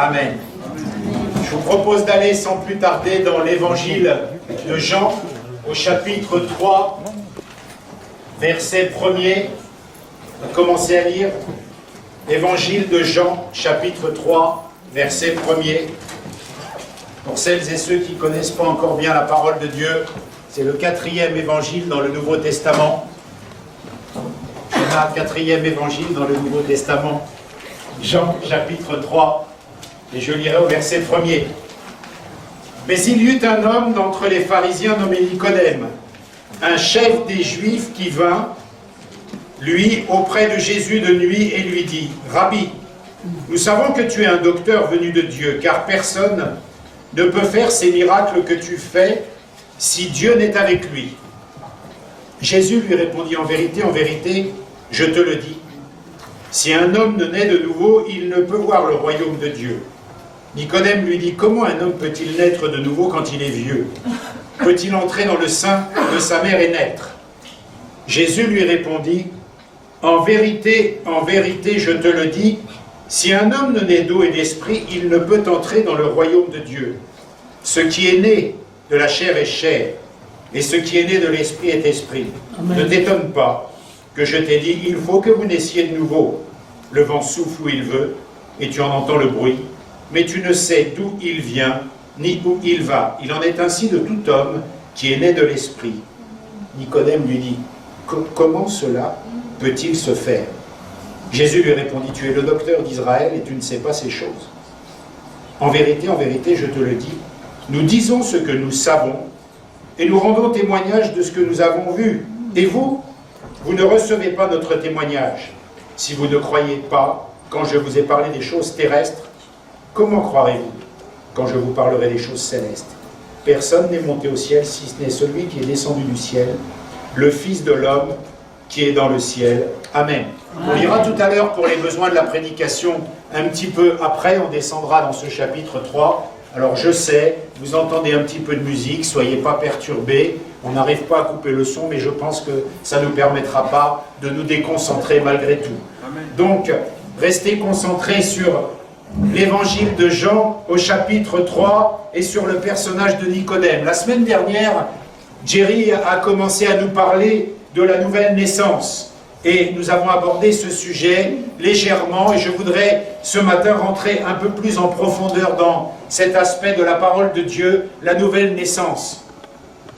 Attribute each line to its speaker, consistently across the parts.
Speaker 1: Amen. Je vous propose d'aller sans plus tarder dans l'évangile de Jean, au chapitre 3, verset 1er. On va commencer à lire l'évangile de Jean, chapitre 3, verset 1er. Pour celles et ceux qui ne connaissent pas encore bien la parole de Dieu, c'est le 4e évangile dans le Nouveau Testament. On a le 4e évangile dans le Nouveau Testament, Jean, chapitre 3, et je lirai au verset 1er. Mais il y eut un homme d'entre les pharisiens nommé Nicodème, un chef des Juifs qui vint, lui, auprès de Jésus de nuit et lui dit, « Rabbi, nous savons que tu es un docteur venu de Dieu, car personne ne peut faire ces miracles que tu fais si Dieu n'est avec lui. » Jésus lui répondit, en vérité, je te le dis, si un homme ne naît de nouveau, il ne peut voir le royaume de Dieu. Nicodème lui dit, comment un homme peut-il naître de nouveau quand il est vieux? Peut-il entrer dans le sein de sa mère et naître? Jésus lui répondit, en vérité, je te le dis, si un homme ne naît d'eau et d'esprit, il ne peut entrer dans le royaume de Dieu. Ce qui est né de la chair est chair, et ce qui est né de l'esprit est esprit. Amen. Ne t'étonne pas que je t'ai dit, il faut que vous naissiez de nouveau. Le vent souffle où il veut, et tu en entends le bruit, mais tu ne sais d'où il vient, ni où il va. Il en est ainsi de tout homme qui est né de l'esprit. Nicodème lui dit, comment cela peut-il se faire? Jésus lui répondit, tu es le docteur d'Israël et tu ne sais pas ces choses. En vérité, je te le dis, nous disons ce que nous savons et nous rendons témoignage de ce que nous avons vu. Et vous, vous ne recevez pas notre témoignage. Si vous ne croyez pas quand je vous ai parlé des choses terrestres, comment croirez-vous quand je vous parlerai des choses célestes? Personne n'est monté au ciel si ce n'est celui qui est descendu du ciel, le Fils de l'homme qui est dans le ciel. Amen. On lira tout à l'heure pour les besoins de la prédication un petit peu après, on descendra dans ce chapitre 3. Alors je sais, vous entendez un petit peu de musique, soyez pas perturbés, on n'arrive pas à couper le son, mais je pense que ça ne nous permettra pas de nous déconcentrer malgré tout. Amen. Donc, restez concentrés sur l'évangile de Jean au chapitre 3 et sur le personnage de Nicodème. La semaine dernière, Jerry a commencé à nous parler de la nouvelle naissance. Et nous avons abordé ce sujet légèrement, et je voudrais ce matin rentrer un peu plus en profondeur dans cet aspect de la parole de Dieu, la nouvelle naissance.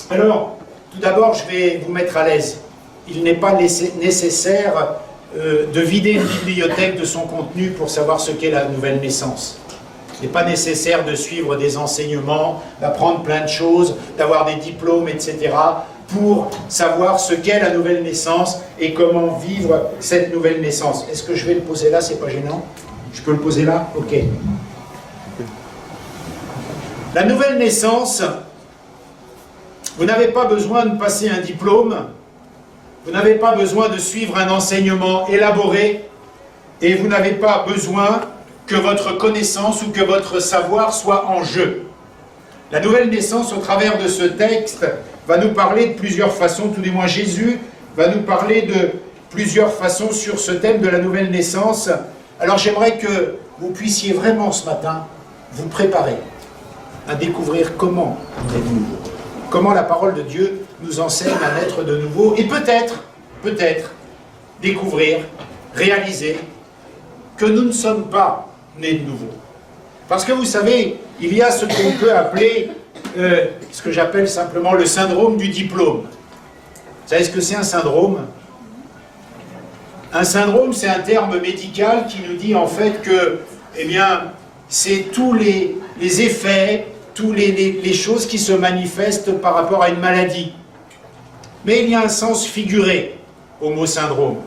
Speaker 1: Alors, tout d'abord, je vais vous mettre à l'aise. Il n'est pas nécessaire de vider une bibliothèque de son contenu pour savoir ce qu'est la nouvelle naissance. Il n'est pas nécessaire de suivre des enseignements, d'apprendre plein de choses, d'avoir des diplômes, etc., pour savoir ce qu'est la nouvelle naissance et comment vivre cette nouvelle naissance. Est-ce que je vais le poser là, c'est pas gênant? Je peux le poser là? Ok. La nouvelle naissance, vous n'avez pas besoin de passer un diplôme, vous n'avez pas besoin de suivre un enseignement élaboré, et vous n'avez pas besoin que votre connaissance ou que votre savoir soit en jeu. La nouvelle naissance, au travers de ce texte, va nous parler de plusieurs façons, tout du moins Jésus va nous parler de plusieurs façons sur ce thème de la nouvelle naissance. Alors j'aimerais que vous puissiez vraiment ce matin vous préparer à découvrir comment on est de nouveau, comment la parole de Dieu nous enseigne à naître de nouveau, et peut-être découvrir, réaliser que nous ne sommes pas nés de nouveau. Parce que vous savez, il y a ce qu'on peut appeler ce que j'appelle simplement le syndrome du diplôme. Vous savez ce que c'est un syndrome? Un syndrome, c'est un terme médical qui nous dit en fait que, eh bien, c'est tous les effets, toutes les choses qui se manifestent par rapport à une maladie. Mais il y a un sens figuré au mot syndrome.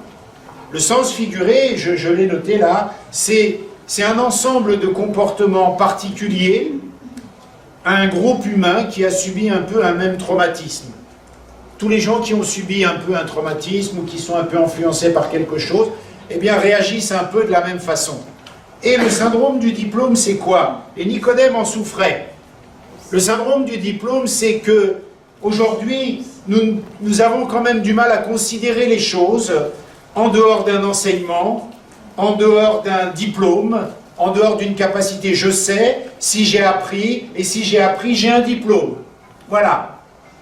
Speaker 1: Le sens figuré, je l'ai noté là, c'est un ensemble de comportements particuliers à un groupe humain qui a subi un peu un même traumatisme. Tous les gens qui ont subi un peu un traumatisme ou qui sont un peu influencés par quelque chose, eh bien réagissent un peu de la même façon. Et le syndrome du diplôme, c'est quoi? Et Nicodème en souffrait. Le syndrome du diplôme, c'est que aujourd'hui, nous avons quand même du mal à considérer les choses en dehors d'un enseignement, en dehors d'un diplôme, en dehors d'une capacité. Je sais si j'ai appris, et si j'ai appris, j'ai un diplôme. Voilà.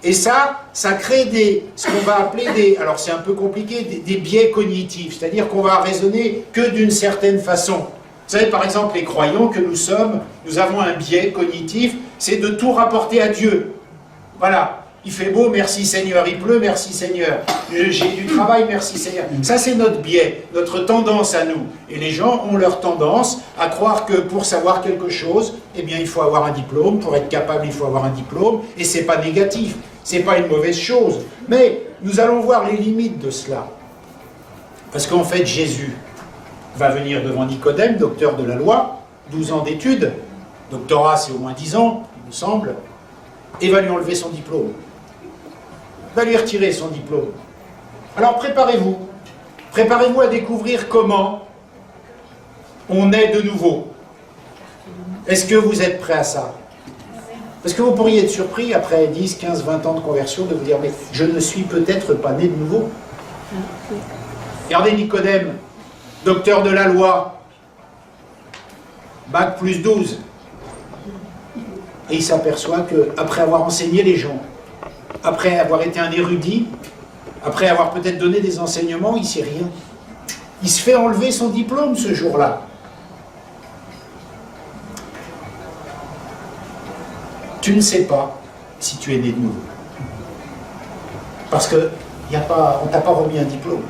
Speaker 1: Et ça crée ce qu'on va appeler alors c'est un peu compliqué, des biais cognitifs, c'est-à-dire qu'on va raisonner que d'une certaine façon. Vous savez, par exemple, les croyants que nous sommes, nous avons un biais cognitif, c'est de tout rapporter à Dieu. Voilà. Il fait beau, merci Seigneur. Il pleut, merci Seigneur. J'ai du travail, merci Seigneur. Ça, c'est notre biais, notre tendance à nous. Et les gens ont leur tendance à croire que pour savoir quelque chose, eh bien, il faut avoir un diplôme. Pour être capable, il faut avoir un diplôme. Et c'est pas négatif. C'est pas une mauvaise chose. Mais nous allons voir les limites de cela. Parce qu'en fait, Jésus va venir devant Nicodème, docteur de la loi, 12 ans d'études. Doctorat, c'est au moins 10 ans, il me semble. Et va lui enlever son diplôme. Va lui retirer son diplôme. Alors préparez-vous. Préparez-vous à découvrir comment on est de nouveau. Est-ce que vous êtes prêts à ça? Parce que vous pourriez être surpris, après 10, 15, 20 ans de conversion, de vous dire, mais je ne suis peut-être pas né de nouveau. Regardez Nicodème, docteur de la loi, bac plus 12. Et il s'aperçoit qu'après avoir enseigné les gens, après avoir été un érudit, après avoir peut-être donné des enseignements, il ne sait rien. Il se fait enlever son diplôme ce jour-là. Tu ne sais pas si tu es né de nouveau. Parce que on ne t'a pas remis un diplôme,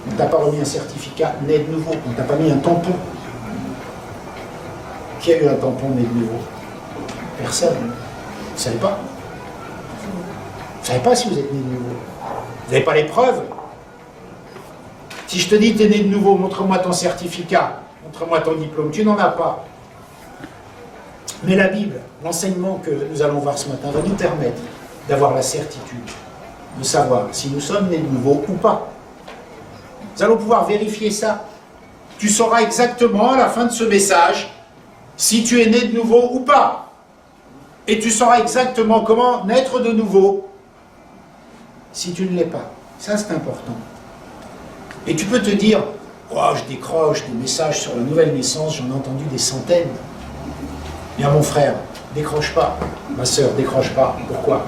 Speaker 1: on ne t'a pas remis un certificat né de nouveau, on ne t'a pas mis un tampon. Qui a eu un tampon né de nouveau? Personne. Vous ne savez pas. Vous ne savez pas si vous êtes né de nouveau. Vous n'avez pas les preuves. Si je te dis tu es né de nouveau, montre-moi ton certificat, montre-moi ton diplôme, tu n'en as pas. Mais la Bible, l'enseignement que nous allons voir ce matin, va nous permettre d'avoir la certitude de savoir si nous sommes nés de nouveau ou pas. Nous allons pouvoir vérifier ça. Tu sauras exactement à la fin de ce message si tu es né de nouveau ou pas. Et tu sauras exactement comment naître de nouveau si tu ne l'es pas. Ça, c'est important. Et tu peux te dire, oh, je décroche des messages sur la nouvelle naissance, j'en ai entendu des centaines. Bien, mon frère, décroche pas. Ma sœur, décroche pas. Pourquoi?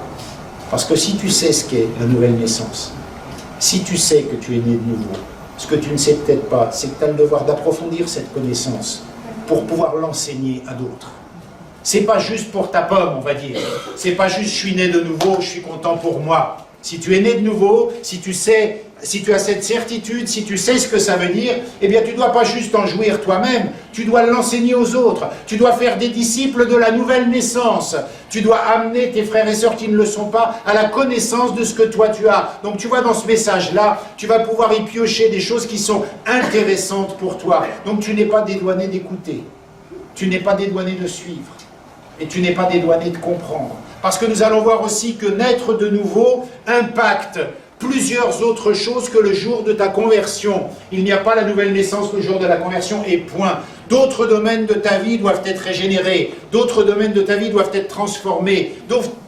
Speaker 1: Parce que si tu sais ce qu'est la nouvelle naissance, si tu sais que tu es né de nouveau, ce que tu ne sais peut-être pas, c'est que tu as le devoir d'approfondir cette connaissance pour pouvoir l'enseigner à d'autres. C'est pas juste pour ta pomme, on va dire. C'est pas juste je suis né de nouveau, je suis content pour moi. Si tu es né de nouveau, si tu as cette certitude, si tu sais ce que ça veut dire, eh bien tu ne dois pas juste en jouir toi-même, tu dois l'enseigner aux autres. Tu dois faire des disciples de la nouvelle naissance. Tu dois amener tes frères et sœurs qui ne le sont pas à la connaissance de ce que toi tu as. Donc tu vois, dans ce message-là, tu vas pouvoir y piocher des choses qui sont intéressantes pour toi. Donc tu n'es pas dédouané d'écouter, tu n'es pas dédouané de suivre. Et tu n'es pas dédouané de comprendre. Parce que nous allons voir aussi que naître de nouveau impacte plusieurs autres choses que le jour de ta conversion. Il n'y a pas la nouvelle naissance le jour de la conversion et point. D'autres domaines de ta vie doivent être régénérés. D'autres domaines de ta vie doivent être transformés.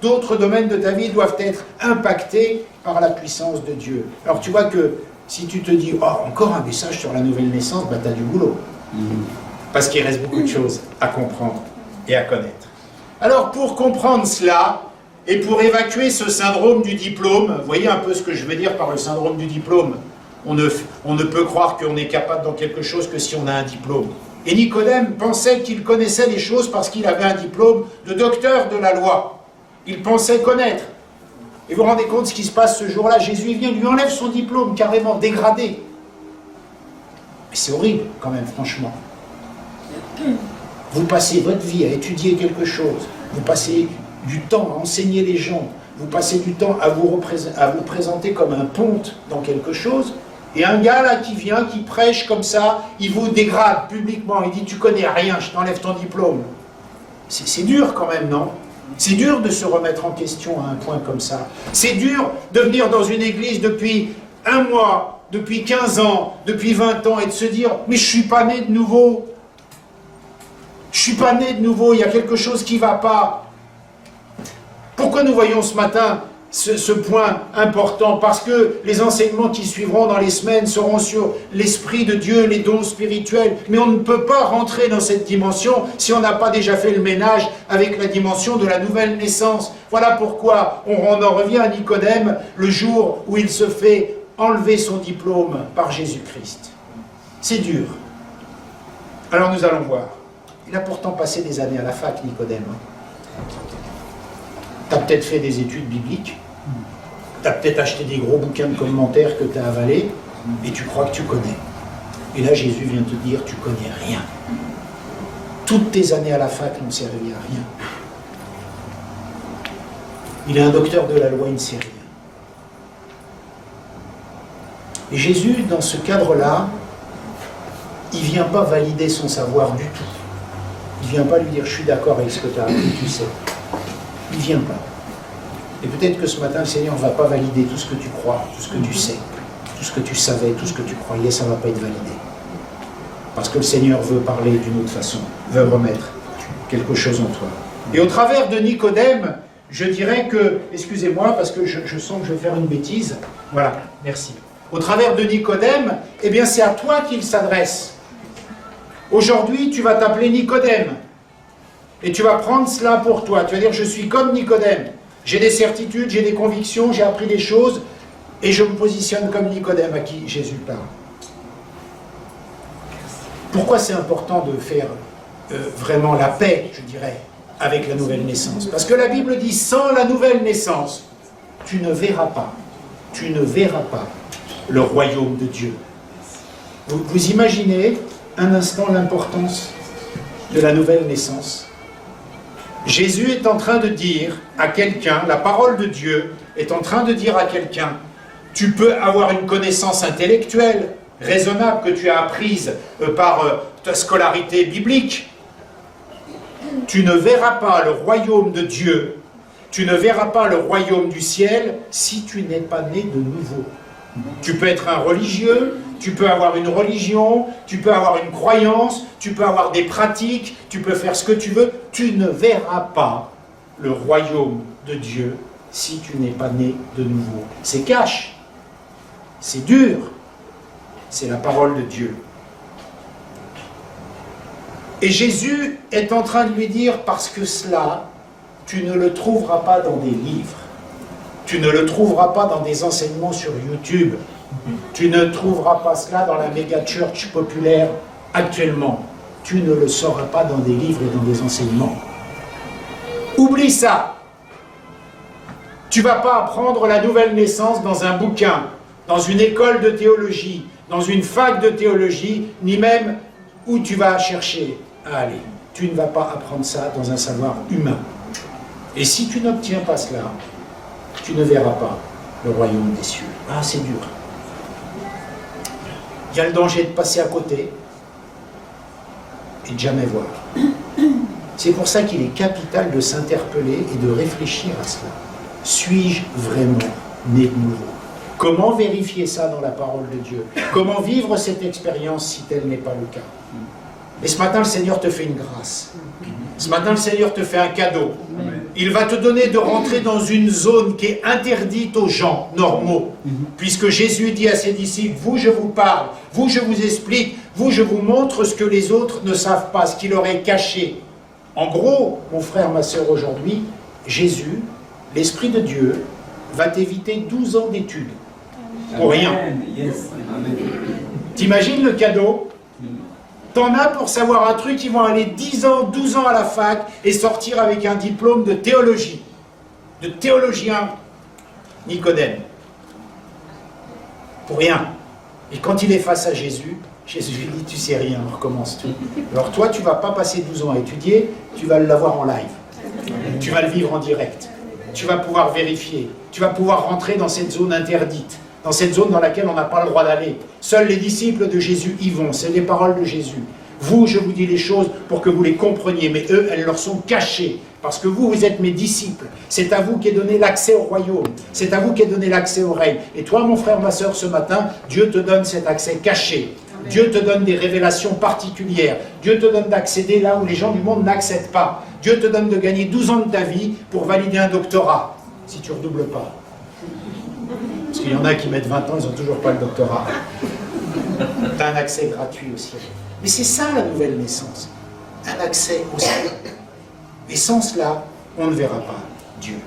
Speaker 1: D'autres domaines de ta vie doivent être impactés par la puissance de Dieu. Alors tu vois que si tu te dis, oh, encore un message sur la nouvelle naissance, bah, tu as du boulot. Parce qu'il reste beaucoup de choses à comprendre et à connaître. Alors, pour comprendre cela, et pour évacuer ce syndrome du diplôme, vous voyez un peu ce que je veux dire par le syndrome du diplôme. On ne peut croire qu'on est capable dans quelque chose que si on a un diplôme. Et Nicodème pensait qu'il connaissait les choses parce qu'il avait un diplôme de docteur de la loi. Il pensait connaître. Et vous vous rendez compte de ce qui se passe ce jour-là? Jésus vient, lui enlève son diplôme, carrément dégradé. Mais c'est horrible, quand même, franchement. Vous passez votre vie à étudier quelque chose, vous passez du temps à enseigner les gens, vous passez du temps à vous présenter comme un ponte dans quelque chose, et un gars là qui vient, qui prêche comme ça, il vous dégrade publiquement, il dit tu connais rien, je t'enlève ton diplôme. C'est dur quand même, non? C'est dur de se remettre en question à un point comme ça. C'est dur de venir dans une église depuis un mois, depuis 15 ans, depuis 20 ans, et de se dire mais je suis pas né de nouveau. Je ne suis pas né de nouveau, il y a quelque chose qui ne va pas. Pourquoi nous voyons ce matin ce point important, parce que les enseignements qui suivront dans les semaines seront sur l'Esprit de Dieu, les dons spirituels, mais on ne peut pas rentrer dans cette dimension si on n'a pas déjà fait le ménage avec la dimension de la nouvelle naissance. Voilà pourquoi on en revient à Nicodème le jour où il se fait enlever son diplôme par Jésus-Christ. C'est dur. Alors nous allons voir. Il a pourtant passé des années à la fac, Nicodème. Tu as peut-être fait des études bibliques, tu as peut-être acheté des gros bouquins de commentaires que tu as avalés, et tu crois que tu connais. Et là, Jésus vient te dire, tu connais rien. Toutes tes années à la fac n'ont servi à rien. Il est un docteur de la loi, il ne sait rien. Et Jésus, dans ce cadre-là, il ne vient pas valider son savoir du tout. Il ne vient pas lui dire, je suis d'accord avec ce que tu as appris, tu sais. Il ne vient pas. Et peut-être que ce matin, le Seigneur ne va pas valider tout ce que tu crois, tout ce que tu sais, tout ce que tu savais, tout ce que tu croyais, ça ne va pas être validé. Parce que le Seigneur veut parler d'une autre façon, veut remettre quelque chose en toi. Et au travers de Nicodème, je dirais que, excusez-moi, parce que je sens que je vais faire une bêtise. Voilà, merci. Au travers de Nicodème, eh bien c'est à toi qu'il s'adresse. Aujourd'hui, tu vas t'appeler Nicodème. Et tu vas prendre cela pour toi. Tu vas dire, je suis comme Nicodème. J'ai des certitudes, j'ai des convictions, j'ai appris des choses, et je me positionne comme Nicodème à qui Jésus parle. Pourquoi c'est important de faire vraiment la paix, je dirais, avec la nouvelle naissance? Parce que la Bible dit, sans la nouvelle naissance, tu ne verras pas le royaume de Dieu. Vous imaginez un instant l'importance de la nouvelle naissance? Jésus est en train de dire à quelqu'un, la parole de Dieu est en train de dire à quelqu'un, tu peux avoir une connaissance intellectuelle, raisonnable, que tu as apprise par ta scolarité biblique. Tu ne verras pas le royaume de Dieu, tu ne verras pas le royaume du ciel si tu n'es pas né de nouveau. Tu peux être un religieux, tu peux avoir une religion, tu peux avoir une croyance, tu peux avoir des pratiques, tu peux faire ce que tu veux, tu ne verras pas le royaume de Dieu si tu n'es pas né de nouveau. C'est cash, c'est dur, c'est la parole de Dieu. Et Jésus est en train de lui dire, parce que cela, tu ne le trouveras pas dans des livres, tu ne le trouveras pas dans des enseignements sur YouTube, tu ne trouveras pas cela dans la méga church populaire actuellement. Tu ne le sauras pas dans des livres et dans des enseignements. Oublie ça. Tu ne vas pas apprendre la nouvelle naissance dans un bouquin, dans une école de théologie, dans une fac de théologie, ni même où tu vas chercher à aller. Tu ne vas pas apprendre ça dans un savoir humain. Et si tu n'obtiens pas cela, tu ne verras pas le royaume des cieux. Ah, c'est dur. Il y a le danger de passer à côté et de jamais voir. C'est pour ça qu'il est capital de s'interpeller et de réfléchir à cela. Suis-je vraiment né de nouveau? Comment vérifier ça dans la parole de Dieu? Comment vivre cette expérience si tel n'est pas le cas? Et ce matin, le Seigneur te fait une grâce. Ce matin, le Seigneur te fait un cadeau. Il va te donner de rentrer dans une zone qui est interdite aux gens normaux. Puisque Jésus dit à ses disciples, vous je vous parle, vous je vous explique, vous je vous montre ce que les autres ne savent pas, ce qui leur est caché. En gros, mon frère, ma soeur, aujourd'hui, Jésus, l'Esprit de Dieu, va t'éviter 12 ans d'études. Pour rien. T'imagines le cadeau? T'en as pour savoir un truc, ils vont aller 10 ans, 12 ans à la fac et sortir avec un diplôme de théologie, de théologien Nicodème. Pour rien. Et quand il est face à Jésus, Jésus lui dit, tu sais rien, on recommence tout. Alors toi, tu ne vas pas passer 12 ans à étudier, tu vas l'avoir en live. Tu vas le vivre en direct. Tu vas pouvoir vérifier. Tu vas pouvoir rentrer dans cette zone interdite. Dans cette zone dans laquelle on n'a pas le droit d'aller. Seuls les disciples de Jésus y vont, c'est les paroles de Jésus. Vous, je vous dis les choses pour que vous les compreniez, mais eux, elles leur sont cachées, parce que vous, vous êtes mes disciples. C'est à vous qu'est donné l'accès au royaume, c'est à vous qu'est donné l'accès au règne. Et toi, mon frère, ma soeur, ce matin, Dieu te donne cet accès caché. Dieu te donne des révélations particulières. Dieu te donne d'accéder là où les gens du monde n'accèdent pas. Dieu te donne de gagner 12 ans de ta vie pour valider un doctorat, si tu ne redoubles pas. Parce qu'il y en a qui mettent 20 ans, ils n'ont toujours pas le doctorat. Tu as un accès gratuit au ciel. Mais c'est ça la nouvelle naissance. Un accès au ciel. Et sans cela, on ne verra pas Dieu.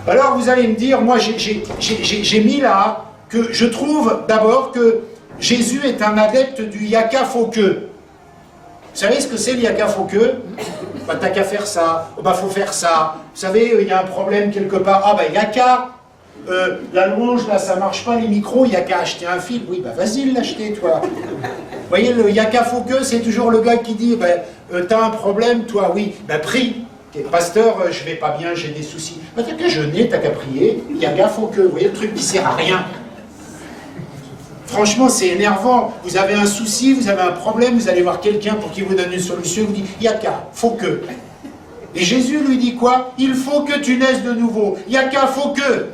Speaker 1: Alors vous allez me dire, moi j'ai mis là que je trouve d'abord que Jésus est un adepte du yaka faut que. Vous savez ce que c'est le yaka faut que? Bah t'as qu'à faire ça, bah faut faire ça. Vous savez, il y a un problème quelque part, ah bah yaka, la louange là ça marche pas les micros, il y a qu'à acheter un fil. Oui bah vas-y l'acheter toi. Vous voyez, le yaka faut que, c'est toujours le gars qui dit, bah, t'as un problème toi, oui, bah prie. Pasteur, je vais pas bien, j'ai des soucis. Bah, t'as qu'à jeûner, t'as qu'à prier, il y a gaffe au que. Vous voyez le truc qui sert à rien. Franchement, c'est énervant. Vous avez un souci, vous avez un problème, vous allez voir quelqu'un pour qu'il vous donne une solution, il vous dit, il y a qu'à, faut que. Et Jésus lui dit quoi? Il faut que tu naisses de nouveau. Il y a qu'à, faut que.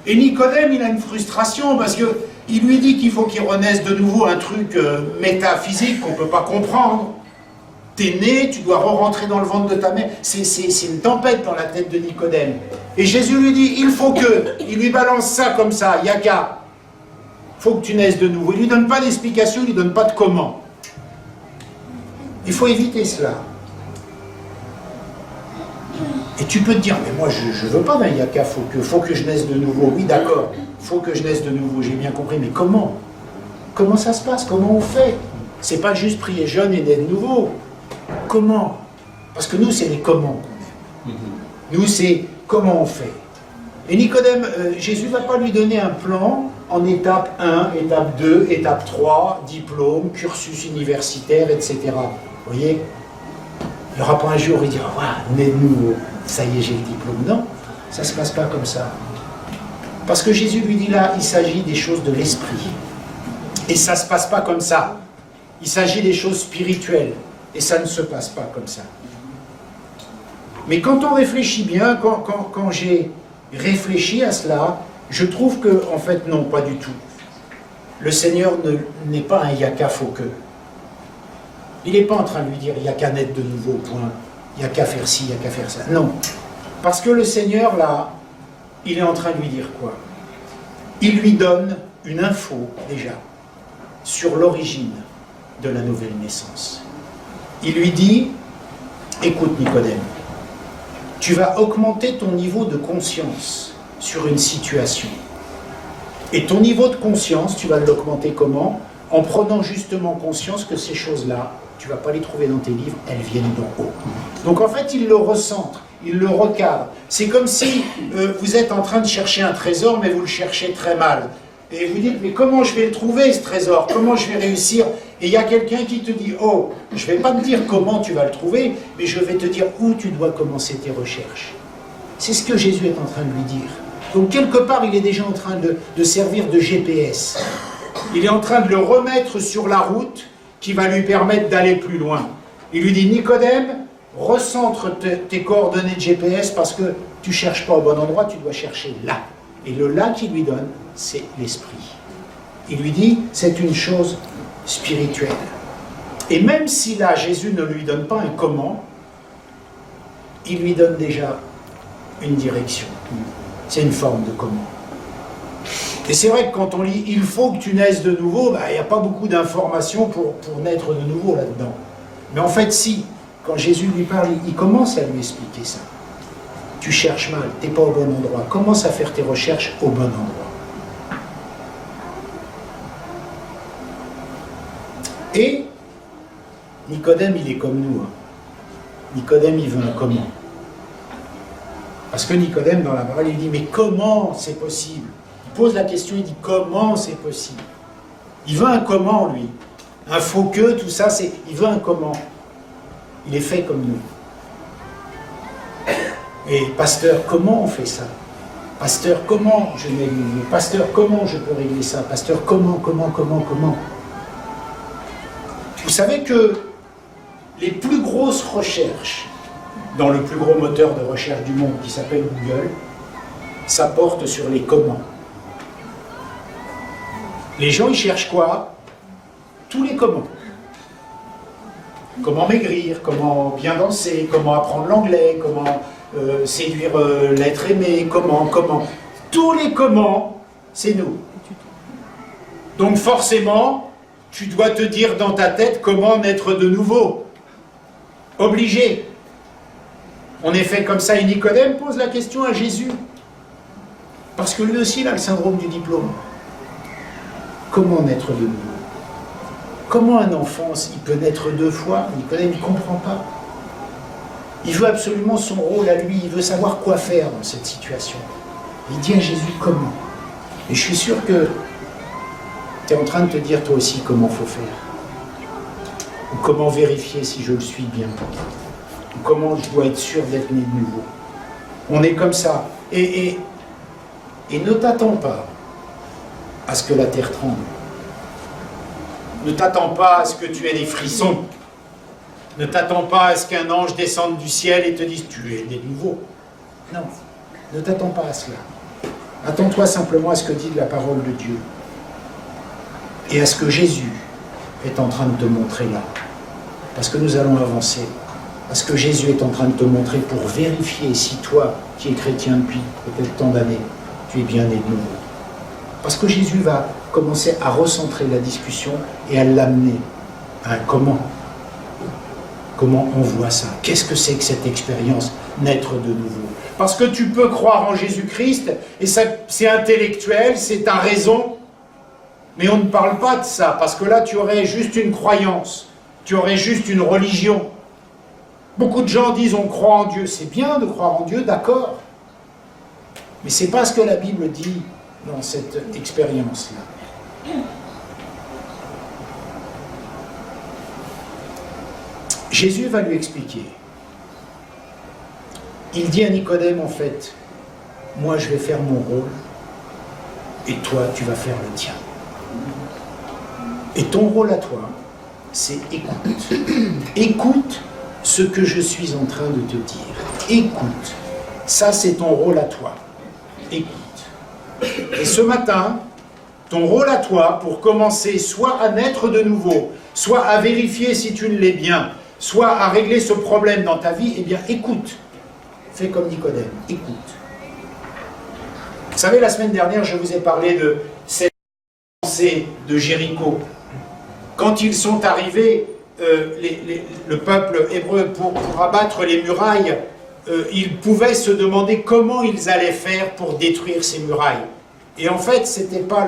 Speaker 1: Et Nicodème, il a une frustration parce que il lui dit qu'il faut qu'il renaisse de nouveau un truc métaphysique qu'on ne peut pas comprendre. T'es né, tu dois re-rentrer dans le ventre de ta mère. C'est une tempête dans la tête de Nicodème. Et Jésus lui dit, il faut que. Il lui balance ça comme ça, yaka. Il faut que tu naisses de nouveau. Il ne lui donne pas d'explication, il ne lui donne pas de comment. Il faut éviter cela. Et tu peux te dire, mais moi je ne veux pas d'un yaka, faut que je naisse de nouveau. Oui d'accord, faut que je naisse de nouveau, j'ai bien compris, mais comment? Comment ça se passe? Comment on fait? C'est pas juste prier jeune et naître de nouveau. Comment? Parce que nous, c'est les comment qu'on aime. Nous, c'est comment on fait. Et Nicodème, Jésus ne va pas lui donner un plan en étape 1, étape 2, étape 3, diplôme, cursus universitaire, etc. Vous voyez? Il n'y aura pas un jour où il dira, waouh, né de nouveau, ça y est, j'ai le diplôme. Non, ça ne se passe pas comme ça. Parce que Jésus lui dit là, il s'agit des choses de l'esprit. Et ça ne se passe pas comme ça. Il s'agit des choses spirituelles. Et ça ne se passe pas comme ça. Mais quand on réfléchit bien, quand j'ai réfléchi à cela, je trouve que, en fait, non, pas du tout. Le Seigneur n'est pas un yaka faut que. Il n'est pas en train de lui dire, il n'y a qu'à naître de nouveau, point. Il n'y a qu'à faire ci, il n'y a qu'à faire ça. Non. Parce que le Seigneur, là, il est en train de lui dire quoi? Il lui donne une info, déjà, sur l'origine de la nouvelle naissance. Il lui dit, écoute Nicodème, tu vas augmenter ton niveau de conscience sur une situation. Et ton niveau de conscience, tu vas l'augmenter comment? En prenant justement conscience que ces choses-là, tu ne vas pas les trouver dans tes livres, elles viennent d'en haut. Donc en fait, il le recentre, il le recadre. C'est comme si vous êtes en train de chercher un trésor, mais vous le cherchez très mal. Et vous dites, mais comment je vais le trouver, ce trésor? Comment je vais réussir? Et il y a quelqu'un qui te dit, oh, je ne vais pas te dire comment tu vas le trouver, mais je vais te dire où tu dois commencer tes recherches. C'est ce que Jésus est en train de lui dire. Donc quelque part, il est déjà en train de servir de GPS. Il est en train de le remettre sur la route qui va lui permettre d'aller plus loin. Il lui dit, Nicodème, recentre tes coordonnées de GPS parce que tu ne cherches pas au bon endroit, tu dois chercher là. Et le là qu'il lui donne, c'est l'esprit. Il lui dit, c'est une chose spirituelle. Et même si là, Jésus ne lui donne pas un comment, il lui donne déjà une direction. C'est une forme de comment. Et c'est vrai que quand on lit « il faut que tu naisses de nouveau », il n'y a pas beaucoup d'informations pour naître de nouveau là-dedans. Mais en fait, si, quand Jésus lui parle, il commence à lui expliquer ça. Tu cherches mal, tu n'es pas au bon endroit. Commence à faire tes recherches au bon endroit. Et Nicodème, il est comme nous. Nicodème, il veut un comment. Parce que Nicodème, dans la parole, il dit, mais comment c'est possible? Il pose la question, il dit, comment c'est possible? Il veut un comment, lui. Un faut que, tout ça, il veut un comment. Il est fait comme nous. Et pasteur, comment on fait ça? Pasteur, comment je mets le pasteur, comment je peux régler ça? Pasteur, comment? Vous savez que les plus grosses recherches dans le plus gros moteur de recherche du monde qui s'appelle Google, ça porte sur les comment. Les gens, ils cherchent quoi? Tous les comment. Comment maigrir, comment bien danser, comment apprendre l'anglais, comment séduire l'être aimé, comment. Tous les comment, c'est nous. Donc forcément, tu dois te dire dans ta tête comment naître de nouveau. Obligé. On est fait comme ça et Nicodème pose la question à Jésus. Parce que lui aussi, il a le syndrome du diplôme. Comment naître de nouveau? Comment un enfant, il peut naître 2 fois? Nicodème, il ne comprend pas. Il veut absolument son rôle à lui, il veut savoir quoi faire dans cette situation. Il dit à Jésus comment. Et je suis sûr que tu es en train de te dire toi aussi comment il faut faire. Ou comment vérifier si je le suis bien. Ou comment je dois être sûr d'être né de nouveau. On est comme ça. Et ne t'attends pas à ce que la terre tremble. Ne t'attends pas à ce que tu aies des frissons. Ne t'attends pas à ce qu'un ange descende du ciel et te dise « tu es né de nouveau ». Non, ne t'attends pas à cela. Attends-toi simplement à ce que dit la parole de Dieu et à ce que Jésus est en train de te montrer là. Parce que nous allons avancer. Parce que Jésus est en train de te montrer pour vérifier si toi, qui es chrétien depuis peut-être tant d'années, tu es bien né de nouveau. Parce que Jésus va commencer à recentrer la discussion et à l'amener à un comment. Comment on voit ça? Qu'est-ce que c'est que cette expérience, naître de nouveau? Parce que tu peux croire en Jésus-Christ, et c'est intellectuel, c'est ta raison, mais on ne parle pas de ça, parce que là tu aurais juste une croyance, tu aurais juste une religion. Beaucoup de gens disent on croit en Dieu, c'est bien de croire en Dieu, d'accord, mais c'est pas ce que la Bible dit dans cette expérience-là. Jésus va lui expliquer. Il dit à Nicodème, en fait, moi je vais faire mon rôle, et toi tu vas faire le tien. Et ton rôle à toi, c'est écoute. Écoute ce que je suis en train de te dire. Écoute. Ça, c'est ton rôle à toi. Écoute. Et ce matin, ton rôle à toi, pour commencer soit à naître de nouveau, soit à vérifier si tu ne l'es bien, soit à régler ce problème dans ta vie, eh bien, écoute. Fais comme Nicodème, écoute. Vous savez, la semaine dernière, je vous ai parlé de cette pensée de Jéricho. Quand ils sont arrivés, le peuple hébreu, pour abattre les murailles, ils pouvaient se demander comment ils allaient faire pour détruire ces murailles. Et en fait, ce n'était pas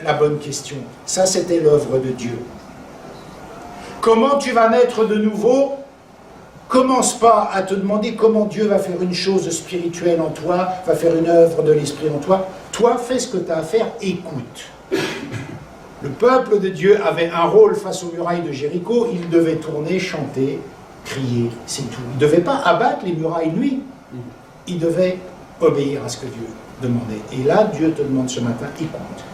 Speaker 1: la bonne question. Ça, c'était l'œuvre de Dieu. Comment tu vas naître de nouveau? Commence pas à te demander comment Dieu va faire une chose spirituelle en toi, va faire une œuvre de l'esprit en toi. Toi, fais ce que tu as à faire, écoute. Le peuple de Dieu avait un rôle face aux murailles de Jéricho, il devait tourner, chanter, crier, c'est tout. Il ne devait pas abattre les murailles, lui. Il devait obéir à ce que Dieu demandait. Et là, Dieu te demande ce matin, écoute.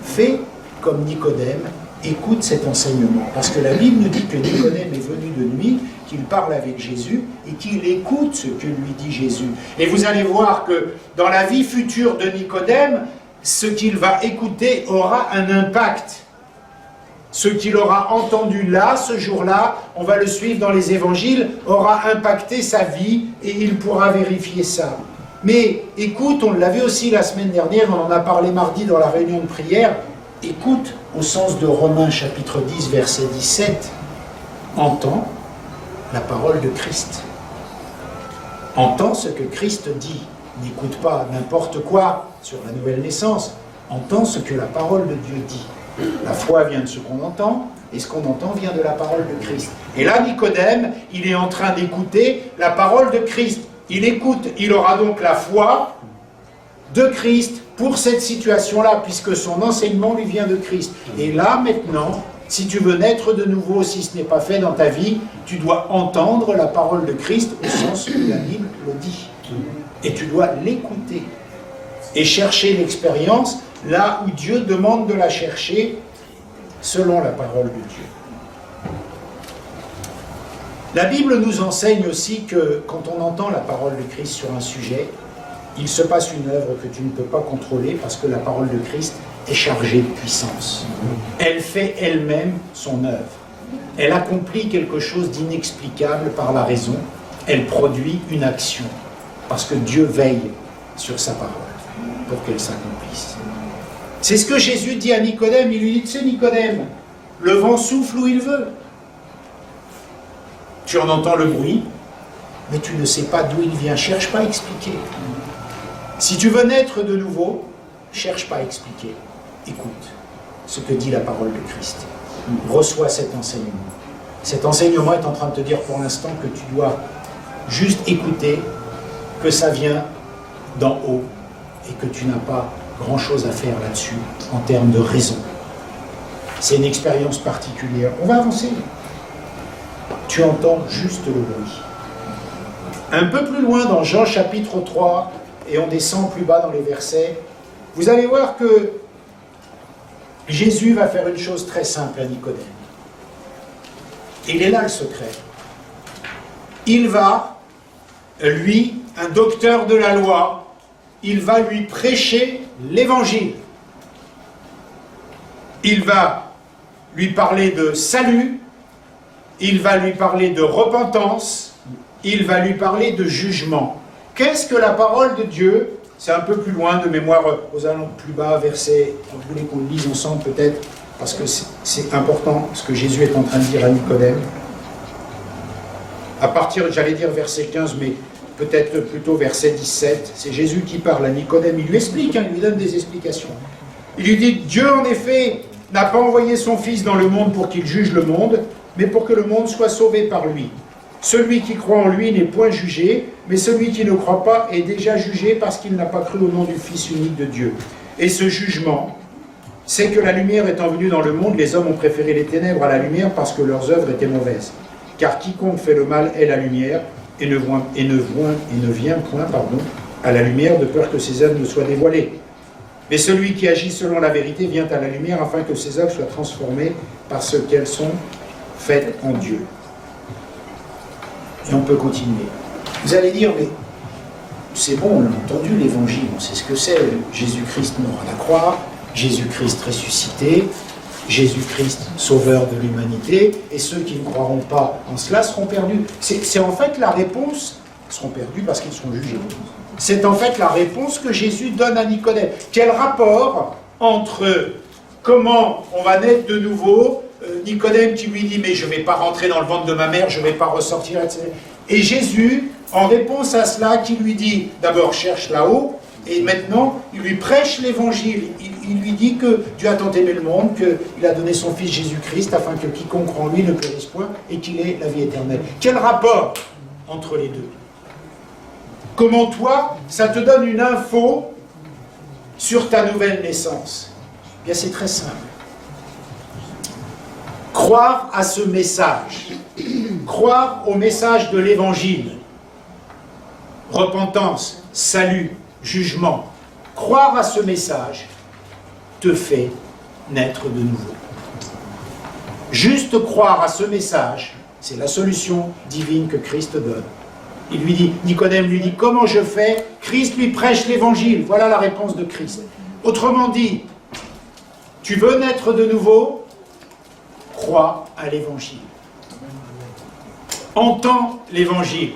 Speaker 1: Fais comme Nicodème, écoute cet enseignement. Parce que la Bible nous dit que Nicodème est venu de nuit, qu'il parle avec Jésus et qu'il écoute ce que lui dit Jésus. Et vous allez voir que dans la vie future de Nicodème, ce qu'il va écouter aura un impact. Ce qu'il aura entendu là, ce jour-là, on va le suivre dans les évangiles, aura impacté sa vie et il pourra vérifier ça. Mais écoute, on l'a vu aussi la semaine dernière, on en a parlé mardi dans la réunion de prière, écoute au sens de Romains chapitre 10, verset 17, entends la parole de Christ. Entends ce que Christ dit. N'écoute pas n'importe quoi sur la nouvelle naissance. Entends ce que la parole de Dieu dit. La foi vient de ce qu'on entend, et ce qu'on entend vient de la parole de Christ. Et là, Nicodème, il est en train d'écouter la parole de Christ. Il écoute, il aura donc la foi de Christ pour cette situation-là, puisque son enseignement lui vient de Christ. Et là, maintenant, si tu veux naître de nouveau, si ce n'est pas fait dans ta vie, tu dois entendre la parole de Christ au sens où la Bible le dit. Et tu dois l'écouter et chercher l'expérience là où Dieu demande de la chercher selon la parole de Dieu. La Bible nous enseigne aussi que quand on entend la parole de Christ sur un sujet, il se passe une œuvre que tu ne peux pas contrôler parce que la parole de Christ est chargée de puissance. Elle fait elle-même son œuvre. Elle accomplit quelque chose d'inexplicable par la raison. Elle produit une action parce que Dieu veille sur sa parole. pour qu'elle s'accomplisse. C'est ce que Jésus dit à Nicodème. Il lui dit, tu sais Nicodème, le vent souffle où il veut. Tu en entends le bruit, mais tu ne sais pas d'où il vient. Cherche pas à expliquer. Si tu veux naître de nouveau, cherche pas à expliquer. Écoute ce que dit la parole de Christ. Reçois cet enseignement. Cet enseignement est en train de te dire pour l'instant que tu dois juste écouter, que ça vient d'en haut et que tu n'as pas grand-chose à faire là-dessus en termes de raison. C'est une expérience particulière. On va avancer. Tu entends juste le bruit. Un peu plus loin dans Jean chapitre 3, et on descend plus bas dans les versets, vous allez voir que Jésus va faire une chose très simple à Nicodème. Il est là le secret. Il va, lui, un docteur de la loi, il va lui prêcher l'évangile. Il va lui parler de salut, il va lui parler de repentance, il va lui parler de jugement. Qu'est-ce que la parole de Dieu? C'est un peu plus loin de mémoire, aux alentours plus bas, verset, vous voulez qu'on le lise ensemble peut-être, parce que c'est important ce que Jésus est en train de dire à Nicodème. À partir, j'allais dire verset 15, mais peut-être plutôt verset 17, c'est Jésus qui parle à Nicodème, il lui explique, il lui donne des explications. Il lui dit, Dieu en effet n'a pas envoyé son Fils dans le monde pour qu'il juge le monde, mais pour que le monde soit sauvé par lui. Celui qui croit en lui n'est point jugé, mais celui qui ne croit pas est déjà jugé parce qu'il n'a pas cru au nom du Fils unique de Dieu. Et ce jugement, c'est que la lumière étant venue dans le monde, les hommes ont préféré les ténèbres à la lumière parce que leurs œuvres étaient mauvaises. Car quiconque fait le mal est la lumière, et ne vient point à la lumière de peur que ses œuvres ne soient dévoilées. Mais celui qui agit selon la vérité vient à la lumière afin que ses œuvres soient transformées parce qu'elles sont faites en Dieu. Et on peut continuer. Vous allez dire, mais c'est bon, on a entendu l'évangile, on sait ce que c'est. Jésus-Christ mort à la croix, Jésus-Christ ressuscité, Jésus-Christ sauveur de l'humanité, et ceux qui ne croiront pas en cela seront perdus. C'est en fait la réponse, ils seront perdus parce qu'ils seront jugés. C'est en fait la réponse que Jésus donne à Nicodème. Quel rapport entre comment on va naître de nouveau, Nicodème qui lui dit, mais je ne vais pas rentrer dans le ventre de ma mère, je ne vais pas ressortir, etc. Et Jésus, en réponse à cela, qui lui dit, d'abord cherche là-haut, et maintenant, il lui prêche l'évangile. Il lui dit que Dieu a tant aimé le monde, qu'il a donné son Fils Jésus-Christ, afin que quiconque croit en lui ne périsse point, et qu'il ait la vie éternelle. Quel rapport entre les deux? Comment toi, ça te donne une info sur ta nouvelle naissance? Bien, c'est très simple. Croire à ce message, croire au message de l'évangile, repentance, salut, jugement, croire à ce message te fait naître de nouveau. Juste croire à ce message, c'est la solution divine que Christ donne. Il lui dit, Nicodème lui dit, comment je fais? Christ lui prêche l'évangile, voilà la réponse de Christ. Autrement dit, tu veux naître de nouveau? Crois à l'évangile. Entends l'évangile.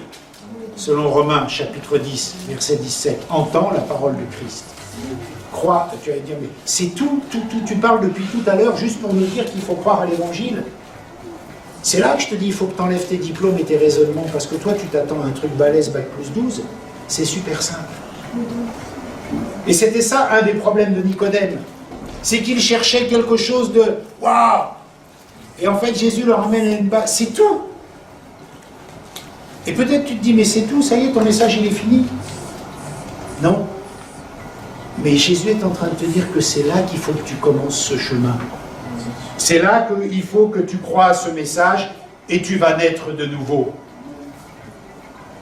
Speaker 1: Selon Romains, chapitre 10, verset 17. Entends la parole de Christ. Crois, tu vas dire, mais c'est tout, tu parles depuis tout à l'heure juste pour nous dire qu'il faut croire à l'évangile. C'est là que je te dis, il faut que tu enlèves tes diplômes et tes raisonnements, parce que toi, tu t'attends à un truc balèze, bac plus 12. C'est super simple. Et c'était ça, un des problèmes de Nicodème. C'est qu'il cherchait quelque chose de « waouh !» Et en fait, Jésus leur amène à une base. C'est tout. Et peut-être tu te dis, mais c'est tout, ça y est, ton message, il est fini. Non. Mais Jésus est en train de te dire que c'est là qu'il faut que tu commences ce chemin. C'est là qu'il faut que tu crois à ce message et tu vas naître de nouveau.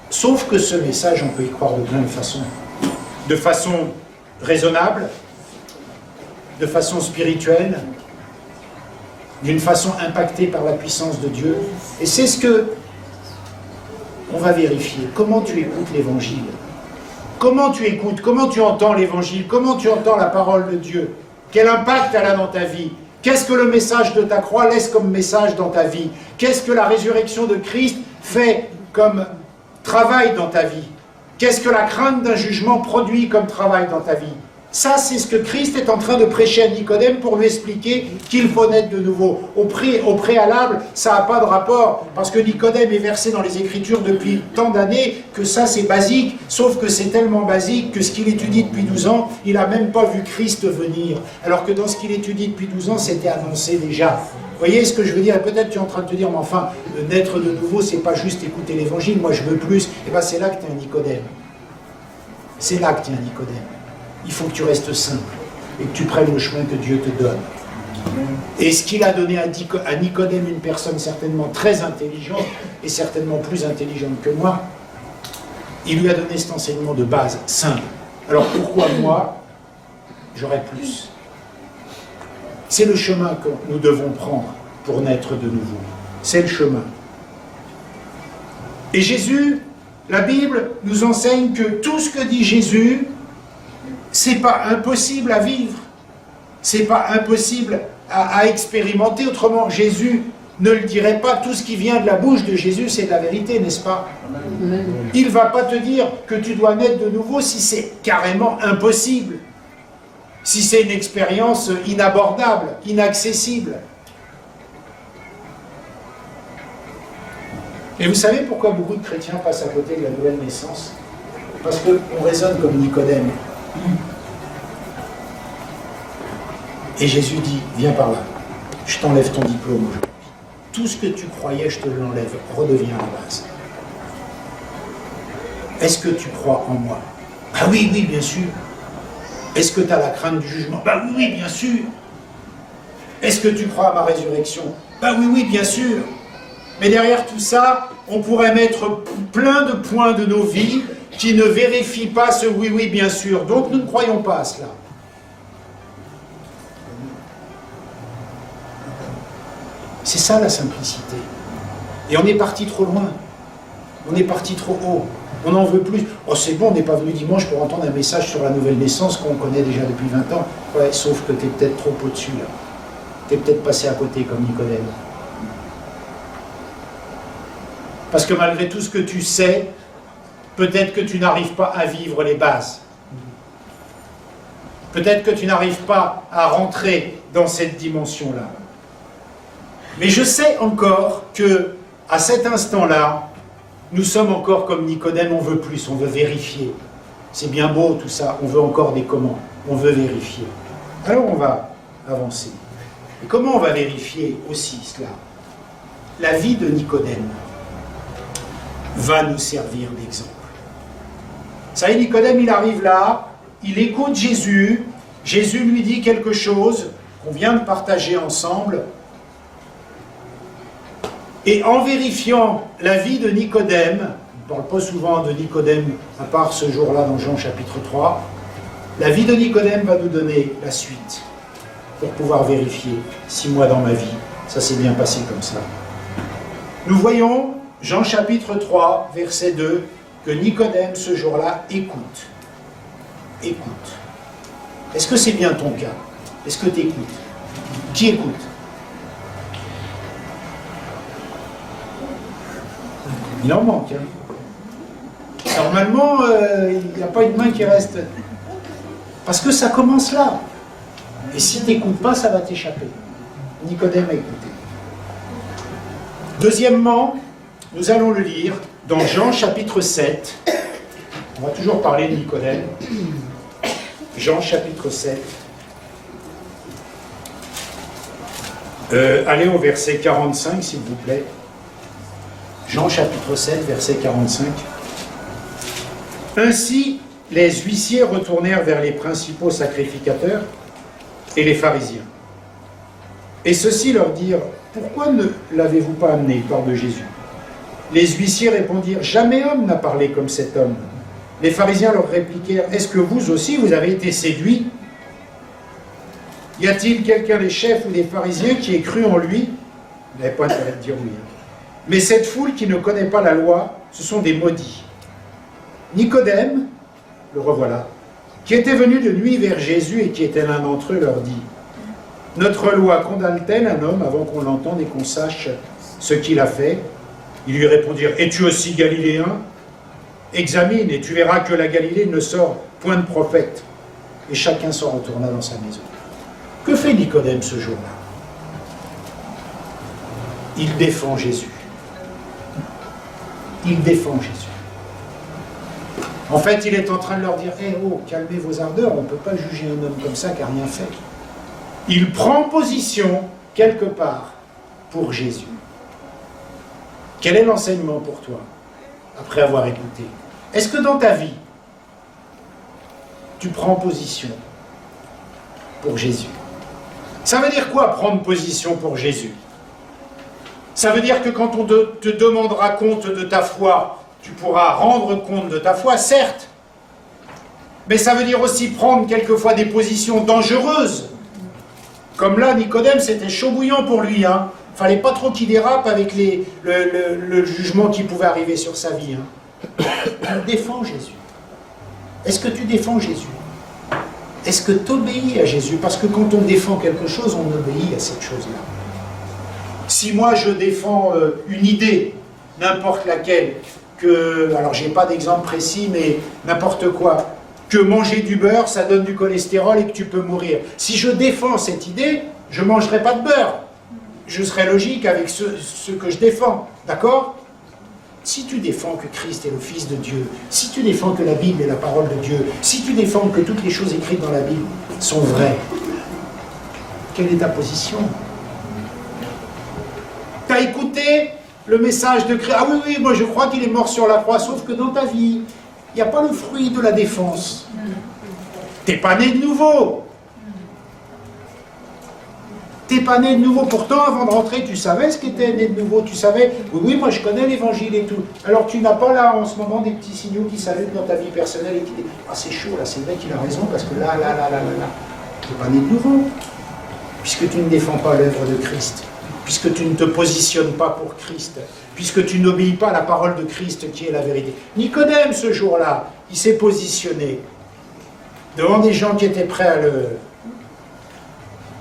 Speaker 1: Sauf que ce message, on peut y croire de plein de façons. De façon raisonnable, de façon spirituelle, d'une façon impactée par la puissance de Dieu. Et c'est ce que on va vérifier. Comment tu écoutes l'évangile? Comment tu écoutes? Comment tu entends l'évangile? Comment tu entends la parole de Dieu? Quel impact elle a dans ta vie? Qu'est-ce que le message de ta croix laisse comme message dans ta vie? Qu'est-ce que la résurrection de Christ fait comme travail dans ta vie? Qu'est-ce que la crainte d'un jugement produit comme travail dans ta vie? Ça, c'est ce que Christ est en train de prêcher à Nicodème pour lui expliquer qu'il faut naître de nouveau. Au préalable, ça n'a pas de rapport, parce que Nicodème est versé dans les Écritures depuis tant d'années que ça, c'est basique, sauf que c'est tellement basique que ce qu'il étudie depuis 12 ans, il n'a même pas vu Christ venir. Alors que dans ce qu'il étudie depuis 12 ans, c'était annoncé déjà. Vous voyez ce que je veux dire? Peut-être tu es en train de te dire, mais enfin, naître de nouveau, c'est pas juste écouter l'Évangile, moi je veux plus. Et bien c'est là que tu es un Nicodème. C'est là que tu es un Nicodème. Il faut que tu restes simple et que tu prennes le chemin que Dieu te donne. Et ce qu'il a donné à Nicodème, une personne certainement très intelligente et certainement plus intelligente que moi, il lui a donné cet enseignement de base, simple. Alors pourquoi moi, j'aurais plus? C'est le chemin que nous devons prendre pour naître de nouveau. C'est le chemin. Et Jésus, la Bible nous enseigne que tout ce que dit Jésus, c'est pas impossible à vivre, c'est pas impossible à expérimenter. Autrement, Jésus ne le dirait pas. Tout ce qui vient de la bouche de Jésus, c'est de la vérité, n'est-ce pas? Il ne va pas te dire que tu dois naître de nouveau si c'est carrément impossible, si c'est une expérience inabordable, inaccessible. Et vous savez pourquoi beaucoup de chrétiens passent à côté de la nouvelle naissance? Parce qu'on raisonne comme Nicodème. Et Jésus dit, viens par là, je t'enlève ton diplôme aujourd'hui. Tout ce que tu croyais, je te l'enlève, redeviens à la base. Est-ce que tu crois en moi? Ah oui, oui, bien sûr. Est-ce que tu as la crainte du jugement? Bah oui, oui, bien sûr. Est-ce que tu crois à ma résurrection? Bah oui, oui, bien sûr. Mais derrière tout ça, on pourrait mettre plein de points de nos vies qui ne vérifient pas ce oui, oui, bien sûr. Donc nous ne croyons pas à cela. C'est ça la simplicité. Et on est parti trop loin. On est parti trop haut. On n'en veut plus. Oh, c'est bon, on n'est pas venu dimanche pour entendre un message sur la nouvelle naissance qu'on connaît déjà depuis 20 ans. Ouais, sauf que tu es peut-être trop au-dessus, là. Tu es peut-être passé à côté comme Nicodème. Parce que malgré tout ce que tu sais, peut-être que tu n'arrives pas à vivre les bases. Peut-être que tu n'arrives pas à rentrer dans cette dimension-là. Mais je sais encore que, à cet instant-là, nous sommes encore comme Nicodème, on veut plus, on veut vérifier. C'est bien beau tout ça, on veut encore des comment, on veut vérifier. Alors on va avancer. Et comment on va vérifier aussi cela? La vie de Nicodème va nous servir d'exemple. Vous savez, Nicodème, il arrive là, il écoute Jésus, Jésus lui dit quelque chose qu'on vient de partager ensemble, et en vérifiant la vie de Nicodème, on ne parle pas souvent de Nicodème, à part ce jour-là dans Jean chapitre 3, la vie de Nicodème va nous donner la suite, pour pouvoir vérifier si moi dans ma vie, ça s'est bien passé comme ça. Nous voyons, Jean chapitre 3, verset 2, que Nicodème, ce jour-là, écoute. Écoute. Est-ce que c'est bien ton cas? Est-ce que tu écoutes? Qui écoute? Il en manque. Hein. Normalement, il n'y a pas une main qui reste. Parce que ça commence là. Et si tu n'écoutes pas, ça va t'échapper. Nicodème a écouté. Deuxièmement, nous allons le lire dans Jean chapitre 7. On va toujours parler de Nicodème. Jean chapitre 7. Allez au verset 45, s'il vous plaît. Jean chapitre 7, verset 45. Ainsi, les huissiers retournèrent vers les principaux sacrificateurs et les pharisiens. Et ceux-ci leur dirent, « Pourquoi ne l'avez-vous pas amené ?» Il parle de Jésus. Les huissiers répondirent, « Jamais homme n'a parlé comme cet homme. » Les pharisiens leur répliquèrent, « Est-ce que vous aussi, vous avez été séduits? Y a-t-il quelqu'un des chefs ou des pharisiens qui ait cru en lui ?» Il n'avait pas intérêt de dire oui. Mais cette foule qui ne connaît pas la loi, ce sont des maudits. Nicodème, le revoilà, qui était venu de nuit vers Jésus et qui était l'un d'entre eux, leur dit, « Notre loi condamne-t-elle un homme avant qu'on l'entende et qu'on sache ce qu'il a fait ?» Ils lui répondirent, « Es-tu aussi galiléen? Examine et tu verras que la Galilée ne sort point de prophète. et chacun s'en retourna dans sa maison. Que fait Nicodème ce jour-là? Il défend Jésus. Il défend Jésus. En fait, il est en train de leur dire, « Oh, calmez vos ardeurs, on ne peut pas juger un homme comme ça qui n'a rien fait. » Il prend position, quelque part, pour Jésus. Quel est l'enseignement pour toi, après avoir écouté? Est-ce que dans ta vie, tu prends position pour Jésus? Ça veut dire quoi, prendre position pour Jésus? Ça veut dire que quand on te demandera compte de ta foi, tu pourras rendre compte de ta foi, certes. Mais ça veut dire aussi prendre quelquefois des positions dangereuses. Comme là, Nicodème, c'était chaud bouillant pour lui. Hein. Il ne fallait pas trop qu'il dérape avec le jugement qui pouvait arriver sur sa vie. Hein. Tu défends Jésus. Est-ce que tu défends Jésus? Est-ce que tu obéis à Jésus? Parce que quand on défend quelque chose, on obéit à cette chose-là. Si moi je défends une idée, n'importe laquelle, alors j'ai pas d'exemple précis, mais n'importe quoi, que manger du beurre, ça donne du cholestérol et que tu peux mourir. Si je défends cette idée, je ne mangerai pas de beurre. Je serai logique avec ce que je défends, d'accord? Si tu défends que Christ est le Fils de Dieu, si tu défends que la Bible est la parole de Dieu, si tu défends que toutes les choses écrites dans la Bible sont vraies, quelle est ta position? Tu as écouté le message de Christ. Ah oui, oui, moi je crois qu'il est mort sur la croix, sauf que dans ta vie, il n'y a pas le fruit de la défense. Tu n'es pas né de nouveau. Tu n'es pas né de nouveau. Pourtant, avant de rentrer, tu savais ce qu'était né de nouveau. Tu savais, oui, oui, moi je connais l'évangile et tout. Alors tu n'as pas là, en ce moment, des petits signaux qui saluent dans ta vie personnelle et qui disent, ah c'est chaud là, c'est vrai qu'il a raison, parce que là. Tu n'es pas né de nouveau. Puisque tu ne défends pas l'œuvre de Christ. Puisque tu ne te positionnes pas pour Christ, puisque tu n'obéis pas à la parole de Christ qui est la vérité. Nicodème, ce jour-là, il s'est positionné devant des gens qui étaient prêts à le...